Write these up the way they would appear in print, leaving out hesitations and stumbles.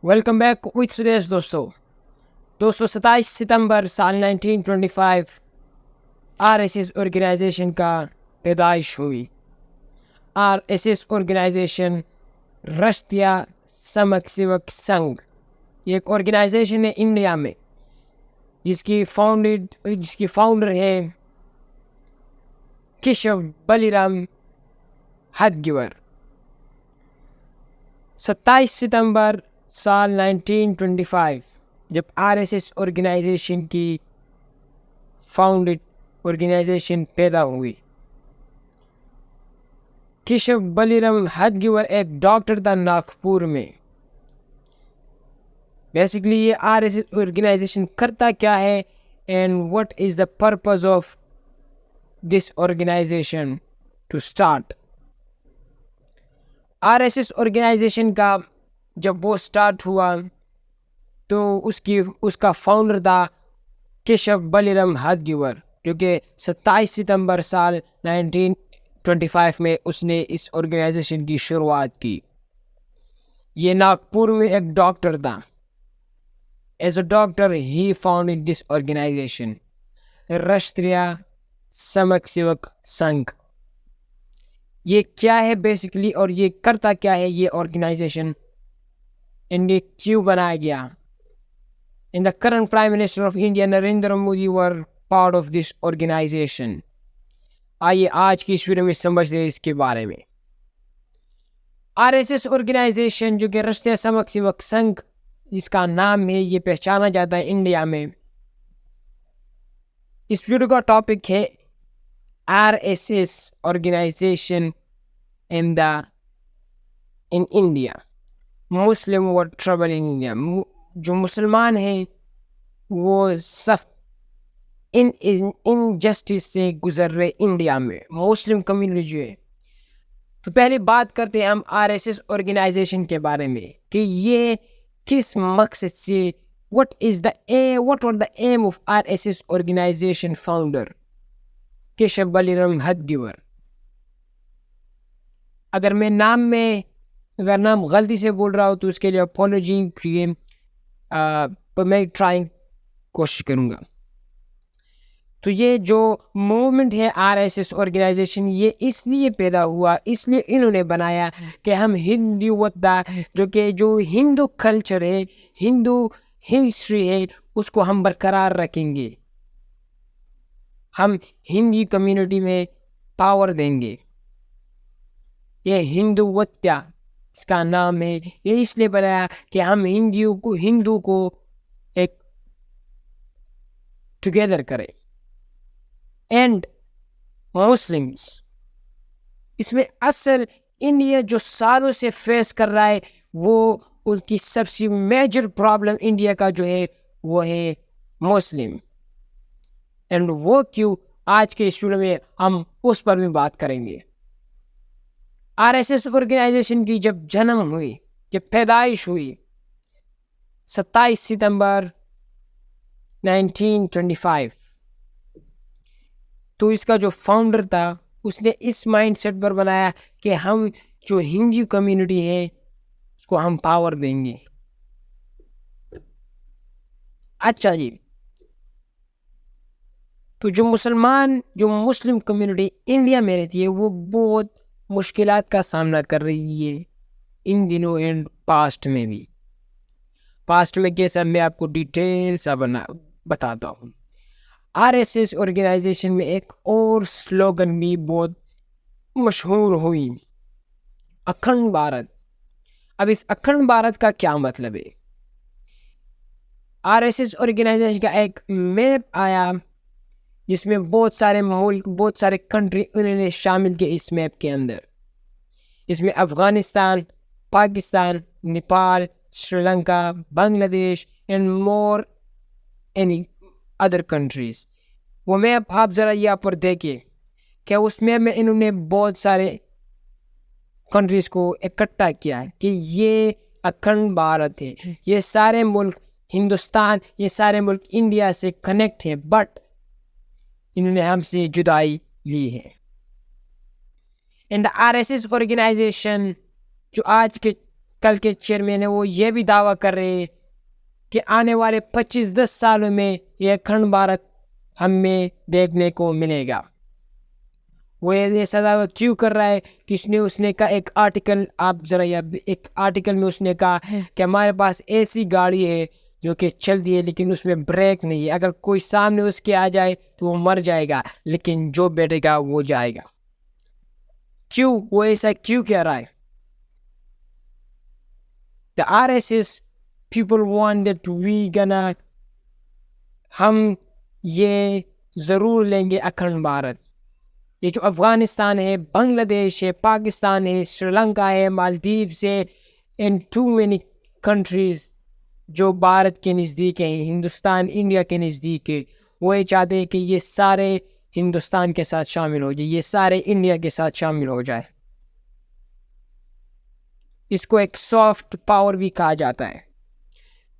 Welcome back with سدیش دوستو 27 ستمبر سال 1925 are S S organization کا پیدائش ہوئی. R S S organization Rashtriya Swayamsevak Sangh یہ ایک آرگنائزیشن ہے انڈیا میں جس کی فاؤنڈر ہے کیشو بلی رام ہدگیور. 27 ستمبر سال 1925 جب آر ایس ایس آرگنائزیشن کی آرگنائزیشن پیدا ہوئی. کیشو بلی رام ہدگیور ایک ڈاکٹر تھا ناگپور میں. بیسکلی یہ آر ایس ایس آرگنائزیشن کرتا کیا ہے and what is the purpose of this organization to start. R S S organization کا جب وہ اسٹارٹ ہوا تو اس کا فاؤنڈر تھا کیشو بلی رام ہدگیور جو کہ 27 ستمبر سال 1925 میں اس نے اس آرگنائزیشن کی شروعات کی. یہ ناگپور میں ایک ڈاکٹر تھا. As a doctor he founded this organization Rashtriya Swayamsevak Sangh. یہ کیا ہے بیسکلی اور یہ کرتا کیا ہے یہ آرگنائزیشن اینڈ یہ کیوں بنایا گیا. In the current Prime Minister of India, Narendra Modi, were part of this organization. آئیے آج کی اس ویڈیو میں سمجھتے ہیں اس کے بارے میں. آر ایس ایس آرگنائزیشن جو کہ راشٹریہ سمک سیوک سنگھ اس کا نام ہے، یہ پہچانا جاتا ہے انڈیا میں. اس ویڈیو کا ٹاپک ہے R S S organization in India. Muslim were trouble in India. جو مسلمان ہیں وہ سخت انجسٹس سے گزر رہے انڈیا میں، مسلم کمیونٹی جو ہے. تو پہلے بات کرتے ہیں ہم آر ایس ایس آرگنائزیشن کے بارے میں کہ یہ کس مقصد سے what were the aim of RSS organization founder Keshu بلی رام ہدگیور. اگر میں نام غلطی سے بول رہا ہوں تو اس کے لیے اپولوجی پر میں کوشش کروں گا. تو یہ جو موومنٹ ہے آر ایس ایس آرگنائزیشن یہ اس لیے پیدا ہوا، اس لیے انہوں نے بنایا کہ ہم جو ہندو کلچر ہے، ہندو ہسٹری ہے، اس کو ہم برقرار رکھیں گے. ہم ہندی کمیونٹی میں پاور دیں گے. یہ ہندوتیا اس کا نام ہے. یہ اس لیے بنایا کہ ہم ہندو کو ایک ٹوگیدر کریں. اینڈ مسلمس اس میں اصل انڈیا جو سالوں سے فیس کر رہا ہے وہ ان کی سب سے میجر پرابلم انڈیا کا جو ہے وہ ہے مسلم. اینڈ وہ کیوں آج کے اس ویڈیو میں ہم اس پر بھی بات کریں گے. آر ایس ایس آرگنائزیشن کی جب پیدائش ہوئی 27 ستمبر 1925 تو اس کا جو فاؤنڈر تھا اس نے اس مائنڈ سیٹ پر بنایا کہ ہم جو ہندو کمیونٹی ہے اس کو ہم پاور دیں گے. اچھا جی، تو جو مسلم کمیونٹی انڈیا میں رہتی ہے وہ بہت مشکلات کا سامنا کر رہی ہے ان دنوں اینڈ پاسٹ میں بھی. پاسٹ میں کیسا میں آپ کو ڈیٹیل سا بتاتا ہوں. آر ایس ایس آرگنائزیشن میں ایک اور سلوگن بھی بہت مشہور ہوئی، اکھنڈ بھارت. اب اس اکھنڈ بھارت کا کیا مطلب ہے؟ آر ایس ایس آرگنائزیشن کا ایک میپ آیا جس میں بہت سارے ملک، بہت سارے کنٹری انہوں نے شامل کیے اس میپ کے اندر. اس میں افغانستان، پاکستان، نیپال، سری لنکا، بنگلہ دیش and more any other countries. وہ میپ آپ ذرا یہاں پر دیکھیں کہ اس میپ میں انہوں نے بہت سارے کنٹریز کو اکٹھا کیا کہ یہ اکھنڈ بھارت ہے. یہ سارے ملک ہندوستان، یہ سارے ملک انڈیا سے کنیکٹ ہیں بٹ انہوں نے ہم سے جدائی لی ہے. And R S S organization جو آج کے کل کے چیئرمین ہیں وہ یہ بھی دعویٰ کر رہے ہیں کہ آنے والے 25-10 سالوں میں یہ اکھنڈ بھارت ہمیں دیکھنے کو ملے گا. وہ ایسا دعویٰ کیوں کر رہا ہے کہ اس نے کہا ایک آرٹیکل، آپ ذرا ایک آرٹیکل میں اس نے کہا کہ ہمارے پاس ایسی گاڑی ہے جو کہ چلتی ہے لیکن اس میں بریک نہیں ہے، اگر کوئی سامنے اس کے آ جائے تو وہ مر جائے گا لیکن جو بیٹھے گا وہ جائے گا. کیوں وہ ایسا کیوں کہہ رہا ہے؟ The RSS people want that we gonna ہم یہ ضرور لیں گے اکھنڈ بھارت. یہ جو افغانستان ہے، بنگلہ دیش ہے، پاکستان ہے، سری لنکا ہے، مالدیوز ہے، and too many countries جو بھارت کے نزدیک ہیں، ہندوستان انڈیا کے نزدیک ہے، وہ یہ چاہتے ہیں کہ یہ سارے ہندوستان کے ساتھ شامل ہو جائے، یہ سارے انڈیا کے ساتھ شامل ہو جائے. اس کو ایک سافٹ پاور بھی کہا جاتا ہے.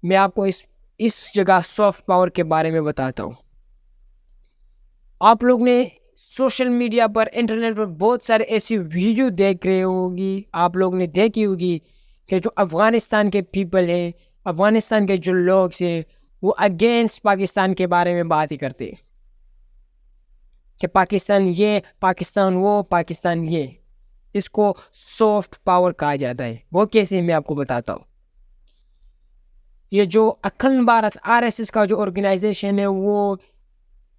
میں آپ کو اس جگہ سافٹ پاور کے بارے میں بتاتا ہوں. آپ لوگ نے سوشل میڈیا پر، انٹرنیٹ پر بہت سارے ایسی ویڈیو دیکھ رہے ہوگی، آپ لوگ نے دیکھی ہوگی کہ جو افغانستان کے پیپل ہیں، افغانستان کے جو لوگ ہیں، وہ اگینسٹ پاکستان کے بارے میں بات ہی کرتے ہیں کہ پاکستان یہ، پاکستان وہ، پاکستان یہ. اس کو سافٹ پاور کہا جاتا ہے. وہ کیسے، میں آپ کو بتاتا ہوں. یہ جو اکھنڈ بھارت RSS کا جو آرگنائزیشن ہے، وہ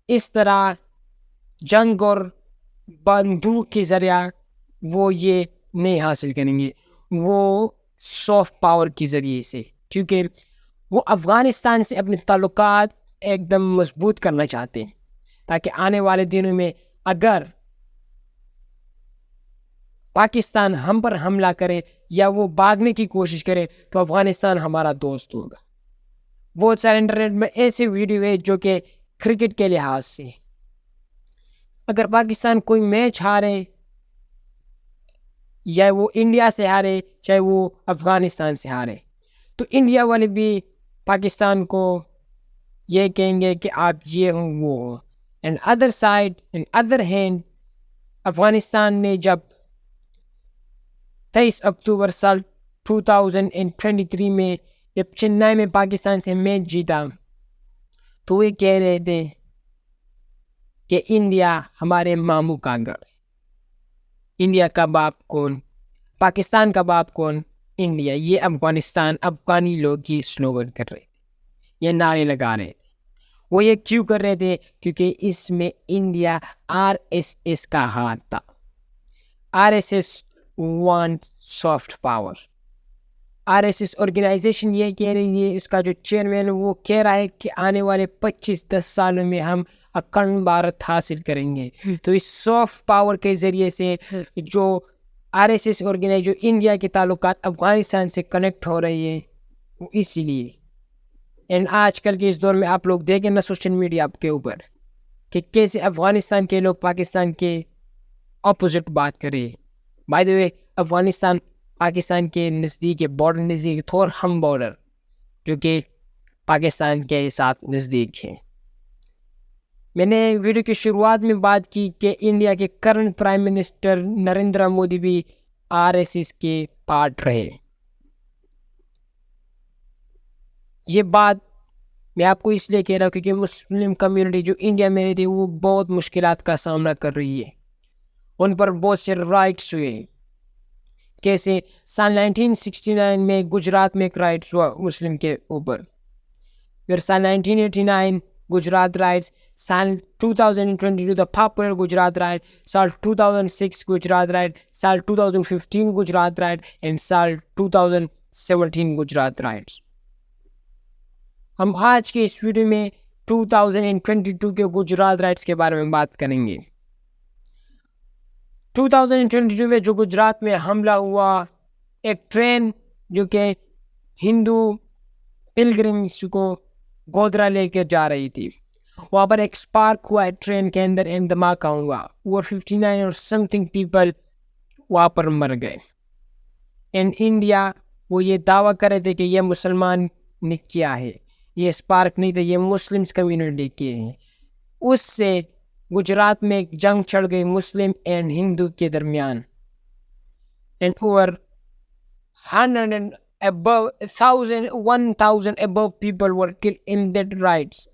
اس طرح جنگ اور بندوق کے ذریعہ وہ یہ نہیں حاصل کریں گے، وہ سافٹ پاور کے ذریعے سے، کیونکہ وہ افغانستان سے اپنے تعلقات ایک دم مضبوط کرنا چاہتے ہیں تاکہ آنے والے دنوں میں اگر پاکستان ہم پر حملہ کرے یا وہ بھاگنے کی کوشش کرے تو افغانستان ہمارا دوست ہوگا. بہت سارے انٹرنیٹ میں ایسے ویڈیو ہے جو کہ کرکٹ کے لحاظ سے اگر پاکستان کوئی میچ ہارے، یا وہ انڈیا سے ہارے چاہے وہ افغانستان سے ہارے، تو انڈیا والے بھی پاکستان کو یہ کہیں گے کہ آپ یہ ہوں وہ ہوں. And other side, and other hand, Afghanistan نے جب 23 اکتوبر سال 2023 میں جب چنئی میں پاکستان سے میچ جیتا تو وہ کہہ رہے تھے کہ انڈیا ہمارے ماموں کا گھر. انڈیا کا باپ کون؟ پاکستان کا باپ کون؟ انڈیا. یہ افغانی لوگ یہ سلوگن کر رہے تھے، یہ نعرے لگا رہے تھے. وہ یہ کیوں کر رہے تھے؟ کیونکہ اس میں انڈیا RSS کا ہاتھ تھا. RSS want soft power. RSS organization یہ کہہ رہی ہے، اس کا جو چیئرمین وہ کہہ رہا ہے کہ آنے والے 25-10 سالوں میں ہم اکھنڈ بھارت حاصل کریں گے. تو اس سافٹ پاور کے ذریعے سے جو RSS آرگنائز جو انڈیا کے تعلقات افغانستان سے کنیکٹ ہو رہی ہے، وہ اسی لیے. اینڈ آج کل کے اس دور میں آپ لوگ دیکھیں نا سوشل میڈیا کے اوپر کہ کیسے افغانستان کے لوگ پاکستان کے اپوزٹ بات کرے. بائی دا وے افغانستان پاکستان کے نزدیک بارڈر نزدیک تھور ہم بارڈر جو کہ پاکستان کے ساتھ نزدیک ہے. میں نے ویڈیو کی شروعات میں بات کی کہ انڈیا کے current prime minister Narendra Modi بھی RSS کے پارٹ رہے. یہ بات میں آپ کو اس لیے کہہ رہا ہوں کیونکہ مسلم کمیونٹی جو انڈیا میں رہتی ہے وہ بہت مشکلات کا سامنا کر رہی ہے. ان پر بہت سے رائٹس ہوئے ہیں. کیسے سال 1969 میں گجرات میں ایک رائٹس ہوا مسلم کے اوپر، پھر سال 1989 گجرات رائٹس، سال 2022 دا پاپولر گجرات رائٹ، سال 2006 گجرات رائٹ، سال 2015 گجرات رائٹ، اینڈ سال 2017 گجرات رائٹس. ہم آج کے اس ویڈیو میں 2022 کے گجرات رائٹس کے بارے میں بات کریں گے. 2022 میں جو گجرات میں حملہ ہوا، ایک ٹرین جو کہ ہندو پلگرمز کو گودرا لے کے جا رہی تھی، وہاں پر ایک سپارک ہوا ہے ٹرین کے اندر اینڈ دھماکہ ہوا. اوور 59 اور سم تھنگ پیپل وہاں پر مر گئے. اینڈ انڈیا وہ یہ دعویٰ کر رہے تھے کہ یہ مسلمان نے کیا ہے، یہ سپارک نہیں تھا، یہ مسلمس کمیونٹی کے ہیں. اس سے گجرات میں ایک جنگ چھڑ گئی مسلم اینڈ ہندو کے درمیان. And over 100 and above, 1000, 1000 above people were killed in that riots.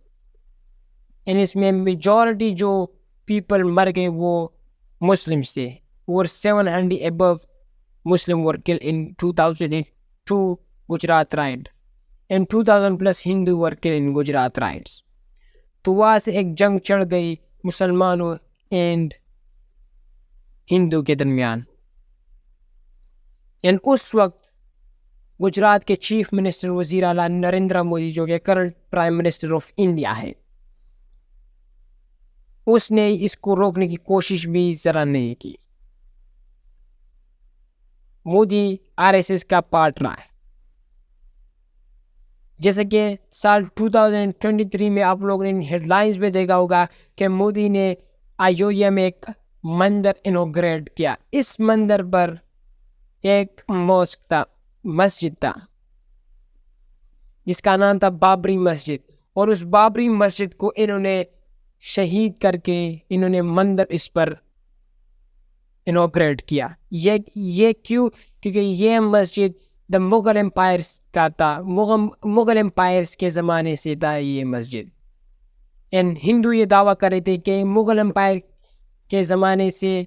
And اس میں majority جو people مر گئے وہ Muslims تھے. Over 700 above Muslim were killed in 2002 Gujarat riot. And 2000 plus Hindu were killed in Gujarat riots. تو وہاں سے ایک جنگ چڑھ گئی مسلمانوں اینڈ ہندو کے درمیان. اینڈ اس وقت گجرات کے چیف منسٹر وزیر اعلیٰ نریندر مودی جو کہ current prime minister of India ہے, اس نے اس کو روکنے کی کوشش بھی ذرا نہیں کی. مودی RSS کا پارٹ رہا ہے. جیسا کہ سال 2023 میں آپ لوگوں نے ہیڈ لائنز میں دیکھا ہوگا کہ مودی نے ایودھیا میں ایک مندر انوگریٹ کیا. اس مندر پر ایک موسک تھا, مسجد تھا, جس کا نام تھا بابری مسجد. اور اس بابری مسجد کو انہوں نے شہید کر کے انہوں نے مندر اس پر انوگریٹ کیا. یہ کیوں؟ کیونکہ یہ مسجد دا مغل امپائرس کا تھا. مغل امپائرس کے زمانے سے تھا یہ مسجد. اینڈ ہندو یہ دعویٰ کر رہے تھے کہ مغل امپائر کے زمانے سے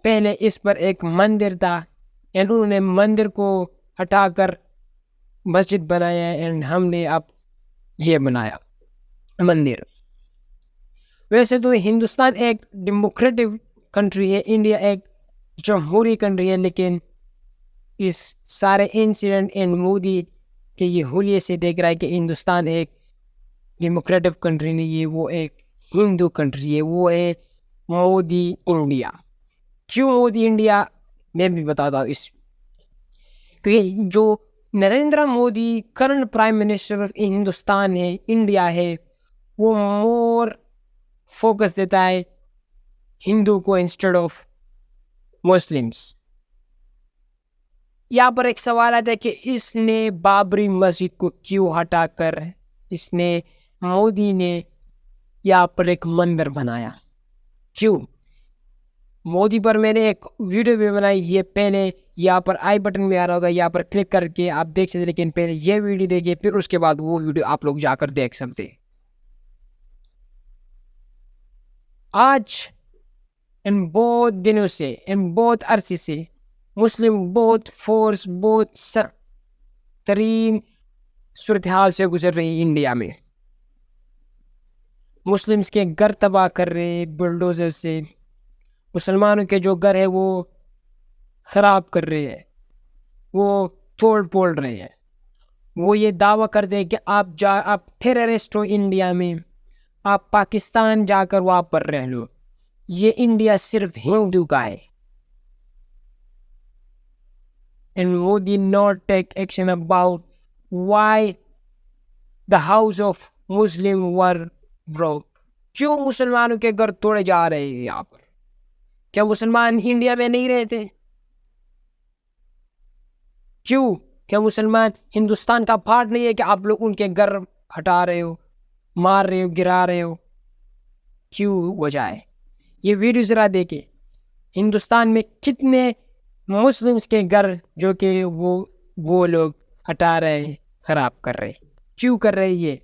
پہلے اس پر ایک مندر تھا, اینڈ انہوں نے مندر کو ہٹا کر مسجد بنایا, اینڈ ہم نے اب یہ بنایا مندر. ویسے تو ہندوستان ایک ڈیموکریٹک کنٹری ہے, انڈیا ایک جمہوری کنٹری ہے, لیکن اس سارے انسیڈنٹ اینڈ مودی کے یہ حلیے سے دیکھ رہا ہے کہ ہندوستان ایک ڈیموکریٹک کنٹری نہیں ہے, وہ ایک ہندو کنٹری ہے, وہ ہے مودی انڈیا. کیوں مودی انڈیا میں بھی بتاتا ہوں. اس کیونکہ جو Narendra Modi current prime minister of Hindustan ہے, انڈیا ہے, وہ مور فوکس دیتا ہے ہندو کو انسٹیڈ آف مسلمس. یہاں پر ایک سوال آتا ہے کہ اس نے بابری مسجد کو کیوں ہٹا کر اس نے مودی نے یہاں پر ایک مندر بنایا, کیوں؟ مودی پر میں نے ایک ویڈیو بھی بنائی, یہ پہلے یہاں پر آئی بٹن میں آ رہا ہوگا, یہاں پر کلک کر کے آپ دیکھ سکتے, لیکن پہلے یہ ویڈیو دیکھیے پھر اس کے بعد وہ ویڈیو آپ لوگ جا کر دیکھ سکتے. آج ان بہت دنوں سے, ان بہت عرصے سے مسلم بہت فورس, بہت سخت ترین صورتحال سے گزر رہی انڈیا میں. مسلمس کے گھر تباہ کر رہے بلڈوزر سے, مسلمانوں کے جو گھر ہے وہ خراب کر رہے ہیں, وہ توڑ پھوڑ رہے ہیں. وہ یہ دعویٰ کرتے ہیں کہ آپ ٹیررسٹ ہو انڈیا میں, آپ پاکستان جا کر وہاں پر رہ لو, یہ انڈیا صرف ہندو کا ہے. And Modi not take action about why the house of Muslim were broke. کیوں مسلمانوں کے گھر توڑے جا رہے ہیں یہاں پر؟ کیا مسلمان انڈیا میں نہیں رہتے؟ کیوں؟ کیا مسلمان ہندوستان کا پارٹ نہیں ہے کہ آپ لوگ ان کے گھر ہٹا رہے ہو, مار رہے ہو, گرا رہے ہو؟ کیوں وجہ ہے؟ یہ ویڈیو ذرا دیکھیں. ہندوستان میں کتنے مسلمس کے گھر جو کہ وہ لوگ ہٹا رہے ہیں, خراب کر رہے. کیوں کر رہے یہ؟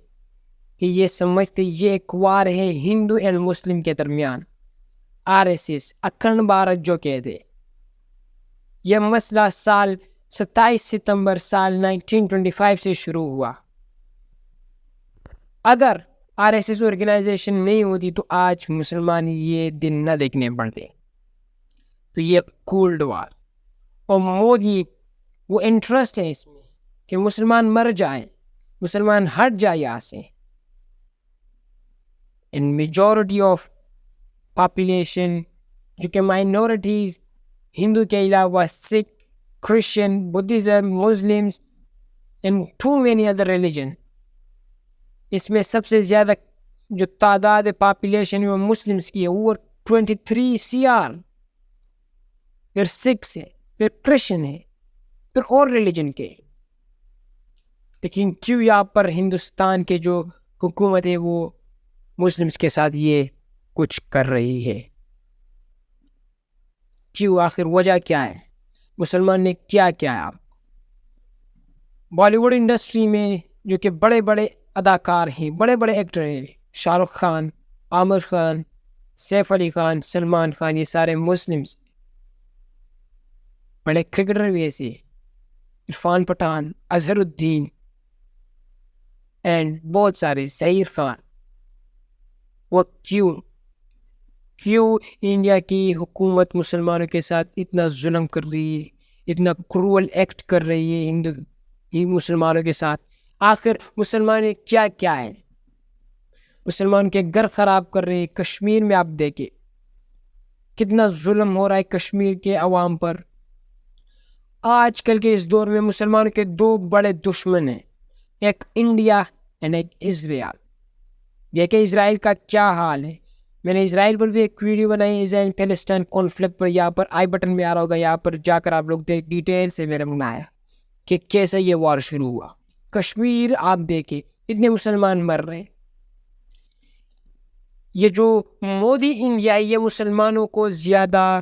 کہ یہ سمجھتے یہ ایک وار ہے ہندو اینڈ مسلم کے درمیان. RSS اکھنڈ بھارت جو کہتے, یہ مسئلہ سال 27 ستمبر سال 1925 سے شروع ہوا. اگر RSS آرگنائزیشن نہیں ہوتی تو آج مسلمان یہ دن نہ دیکھنے پڑتے. تو یہ کولڈ وار, اور مودی وہ انٹرسٹ ہے اس میں کہ مسلمان مر جائیں, مسلمان ہٹ جائے یہاں سے. ان میجورٹی آف پاپولیشن جو کہ مائنورٹیز ہندو کے علاوہ Sikh, Christian, Buddhism, Muslims and too many other religion, اس میں سب سے زیادہ جو تعداد پاپولیشن ہے وہ مسلمس کی ہے, اوور 23 CR. پھر سکھ ہے, پھر کرسچن ہے, پھر اور ریلیجن کے. لیکن کیوں یہاں پر ہندوستان کے جو حکومت ہے وہ مسلمس کے ساتھ یہ کچھ کر رہی ہے؟ کیوں؟ آخر وجہ کیا ہے؟ مسلمان نے کیا کیا ہے؟ بالی ووڈ انڈسٹری میں جو کہ بڑے بڑے اداکار ہیں، بڑے بڑے ایکٹر ہیں، شاہ رخ خان، عامر خان، سیف علی خان، سلمان خان، یہ سارے مسلمس. بڑے کرکٹر بھی ایسے، عرفان پٹھان، اظہر الدین اینڈ بہت سارے، ظہیر خان. وہ کیوں انڈیا کی حکومت مسلمانوں کے ساتھ اتنا ظلم کر رہی ہے، اتنا کرول ایکٹ کر رہی ہے مسلمانوں کے ساتھ؟ آخر مسلمان کیا ہے؟ مسلمان کے گھر خراب کر رہے ہیں. کشمیر میں آپ دیکھیں کتنا ظلم ہو رہا ہے کشمیر کے عوام پر. آج کل کے اس دور میں مسلمانوں کے دو بڑے دشمن ہیں، ایک انڈیا اینڈ ایک اسرائیل. دیکھیں اسرائیل کا کیا حال ہے. میں نے اسرائیل پر بھی ایک ویڈیو بنائی، اسرائیل پیلسٹائن کانفلکٹ پر. یہاں پر آئی بٹن میں آ رہا ہوگا، یہاں پر جا کر آپ لوگ ڈیٹیل سے میرے بنایا کہ کیسے یہ وار شروع ہوا. کشمیر آپ دیکھیں اتنے مسلمان مر رہے ہیں. یہ جو مودی انڈیا ہے یہ مسلمانوں کو زیادہ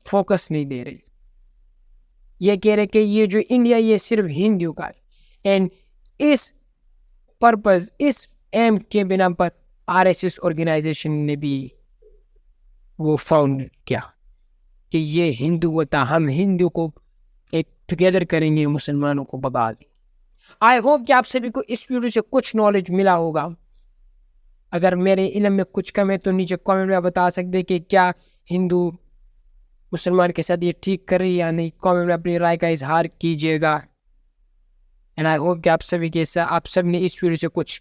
فوکس نہیں دے رہے. یہ کہہ رہے کہ یہ جو انڈیا یہ صرف ہندو کا ہے. اینڈ اس پرپز، اس ایم کے بنا پر RSS آرگنائزیشن نے بھی وہ فاؤنڈ کیا کہ یہ ہندو ہوتا، ہم ہندو کو ایک ٹوگیدر کریں گے، مسلمانوں کو بگا دیں. آئی ہوپ کہ آپ سبھی کو اس ویڈیو سے کچھ نالج ملا ہوگا. اگر میرے علم میں کچھ کم ہے تو نیچے کامنٹ میں بتا سکتے کہ کیا ہندو مسلمان کے ساتھ یہ ٹھیک کر رہی ہے یا نہیں. کامنٹ میں اپنی رائے کا اظہار کیجیے گا. اینڈ آئی ہوپ کہ آپ سب نے اس ویڈیو سے کچھ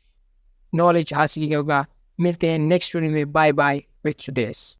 نالج حاصل کیا ہوگا. ملتے ہیں نیکسٹ ویڈیو میں. Bye bye with this.